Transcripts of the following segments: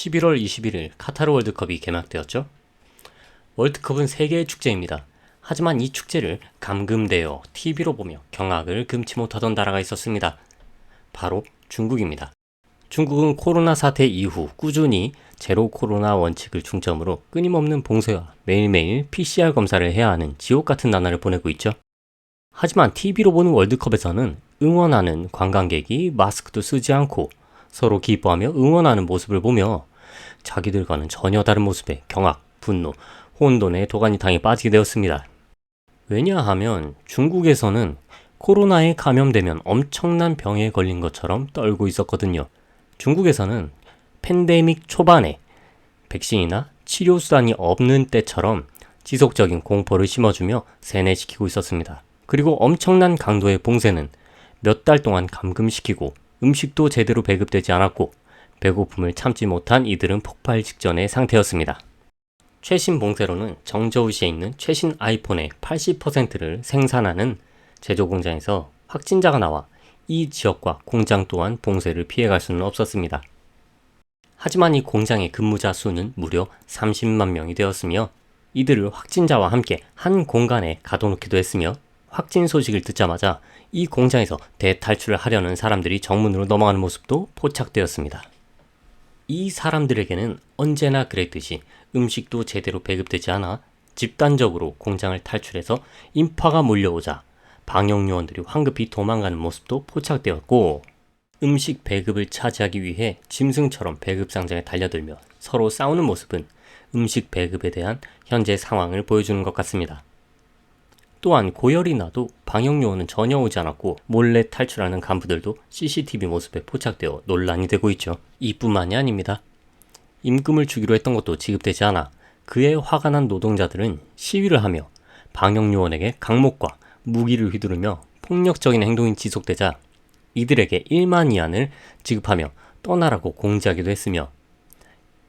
11월 21일 카타르 월드컵이 개막되었죠. 월드컵은 세계의 축제입니다. 하지만 이 축제를 감금되어 TV로 보며 경악을 금치 못하던 나라가 있었습니다. 바로 중국입니다. 중국은 코로나 사태 이후 꾸준히 제로 코로나 원칙을 중점으로 끊임없는 봉쇄와 매일매일 PCR 검사를 해야 하는 지옥 같은 나날을 보내고 있죠. 하지만 TV로 보는 월드컵에서는 응원하는 관광객이 마스크도 쓰지 않고 서로 기뻐하며 응원하는 모습을 보며 자기들과는 전혀 다른 모습에 경악, 분노, 혼돈의 도가니탕에 빠지게 되었습니다. 왜냐하면 중국에서는 코로나에 감염되면 엄청난 병에 걸린 것처럼 떨고 있었거든요. 중국에서는 팬데믹 초반에 백신이나 치료수단이 없는 때처럼 지속적인 공포를 심어주며 세뇌시키고 있었습니다. 그리고 엄청난 강도의 봉쇄는 몇 달 동안 감금시키고 음식도 제대로 배급되지 않았고 배고픔을 참지 못한 이들은 폭발 직전의 상태였습니다. 최신 봉쇄로는 정저우시에 있는 최신 아이폰의 80%를 생산하는 제조 공장에서 확진자가 나와 이 지역과 공장 또한 봉쇄를 피해갈 수는 없었습니다. 하지만 이 공장의 근무자 수는 무려 30만 명이 되었으며 이들을 확진자와 함께 한 공간에 가둬놓기도 했으며 확진 소식을 듣자마자 이 공장에서 대탈출을 하려는 사람들이 정문으로 넘어가는 모습도 포착되었습니다. 이 사람들에게는 언제나 그랬듯이 음식도 제대로 배급되지 않아 집단적으로 공장을 탈출해서 인파가 몰려오자 방역요원들이 황급히 도망가는 모습도 포착되었고 음식 배급을 차지하기 위해 짐승처럼 배급상자에 달려들며 서로 싸우는 모습은 음식 배급에 대한 현재 상황을 보여주는 것 같습니다. 또한 고열이 나도 방역요원은 전혀 오지 않았고 몰래 탈출하는 간부들도 CCTV 모습에 포착되어 논란이 되고 있죠. 이뿐만이 아닙니다. 임금을 주기로 했던 것도 지급되지 않아 그에 화가 난 노동자들은 시위를 하며 방역요원에게 강목과 무기를 휘두르며 폭력적인 행동이 지속되자 이들에게 1만 위안을 지급하며 떠나라고 공지하기도 했으며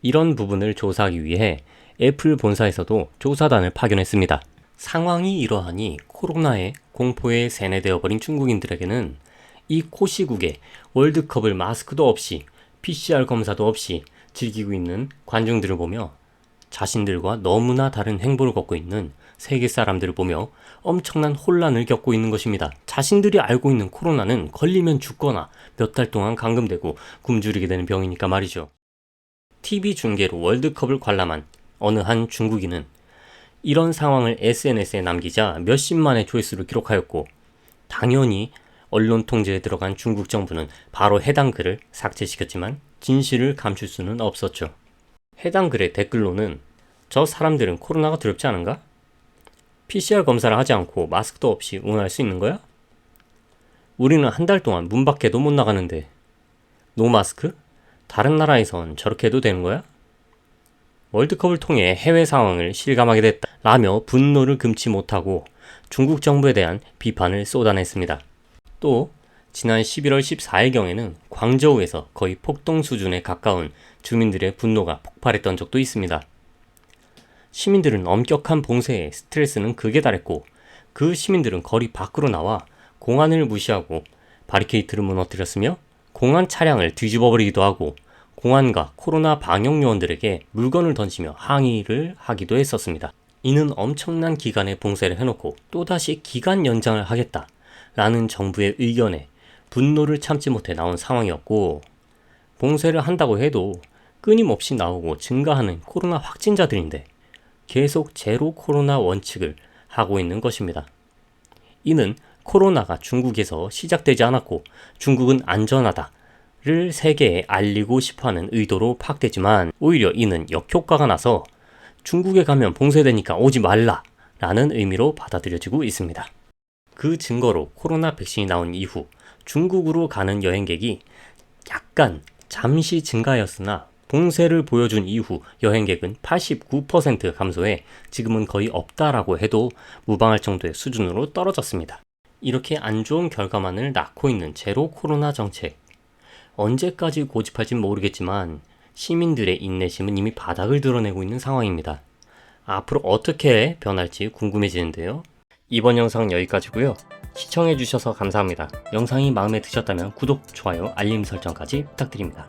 이런 부분을 조사하기 위해 애플 본사에서도 조사단을 파견했습니다. 상황이 이러하니 코로나의 공포에 세뇌되어 버린 중국인들에게는 이 코시국에 월드컵을 마스크도 없이 PCR 검사도 없이 즐기고 있는 관중들을 보며 자신들과 너무나 다른 행보를 걷고 있는 세계 사람들을 보며 엄청난 혼란을 겪고 있는 것입니다. 자신들이 알고 있는 코로나는 걸리면 죽거나 몇 달 동안 감금되고 굶주리게 되는 병이니까 말이죠. TV 중계로 월드컵을 관람한 어느 한 중국인은 이런 상황을 SNS에 남기자 몇십만의 조회수를 기록하였고 당연히 언론 통제에 들어간 중국 정부는 바로 해당 글을 삭제시켰지만 진실을 감출 수는 없었죠. 해당 글의 댓글로는 저 사람들은 코로나가 두렵지 않은가? PCR 검사를 하지 않고 마스크도 없이 응원할 수 있는 거야? 우리는 한 달 동안 문 밖에도 못 나가는데 노 마스크? 다른 나라에선 저렇게 해도 되는 거야? 월드컵을 통해 해외 상황을 실감하게 됐다 라며 분노를 금치 못하고 중국 정부에 대한 비판을 쏟아냈습니다. 또 지난 11월 14일경에는 광저우에서 거의 폭동 수준에 가까운 주민들의 분노가 폭발했던 적도 있습니다. 시민들은 엄격한 봉쇄에 스트레스는 극에 달했고 그 시민들은 거리 밖으로 나와 공안을 무시하고 바리케이트를 무너뜨렸으며 공안 차량을 뒤집어버리기도 하고 공안과 코로나 방역요원들에게 물건을 던지며 항의를 하기도 했었습니다. 이는 엄청난 기간의 봉쇄를 해놓고 또다시 기간 연장을 하겠다라는 정부의 의견에 분노를 참지 못해 나온 상황이었고 봉쇄를 한다고 해도 끊임없이 나오고 증가하는 코로나 확진자들인데 계속 제로 코로나 원칙을 하고 있는 것입니다. 이는 코로나가 중국에서 시작되지 않았고 중국은 안전하다를 세계에 알리고 싶어하는 의도로 파악되지만 오히려 이는 역효과가 나서 중국에 가면 봉쇄되니까 오지 말라 라는 의미로 받아들여지고 있습니다. 그 증거로 코로나 백신이 나온 이후 중국으로 가는 여행객이 약간 잠시 증가하였으나 봉쇄를 보여준 이후 여행객은 89% 감소해 지금은 거의 없다라고 해도 무방할 정도의 수준으로 떨어졌습니다. 이렇게 안 좋은 결과만을 낳고 있는 제로 코로나 정책. 언제까지 고집할진 모르겠지만 시민들의 인내심은 이미 바닥을 드러내고 있는 상황입니다. 앞으로 어떻게 변할지 궁금해지는데요. 이번 영상은 여기까지고요. 시청해주셔서 감사합니다. 영상이 마음에 드셨다면 구독, 좋아요, 알림 설정까지 부탁드립니다.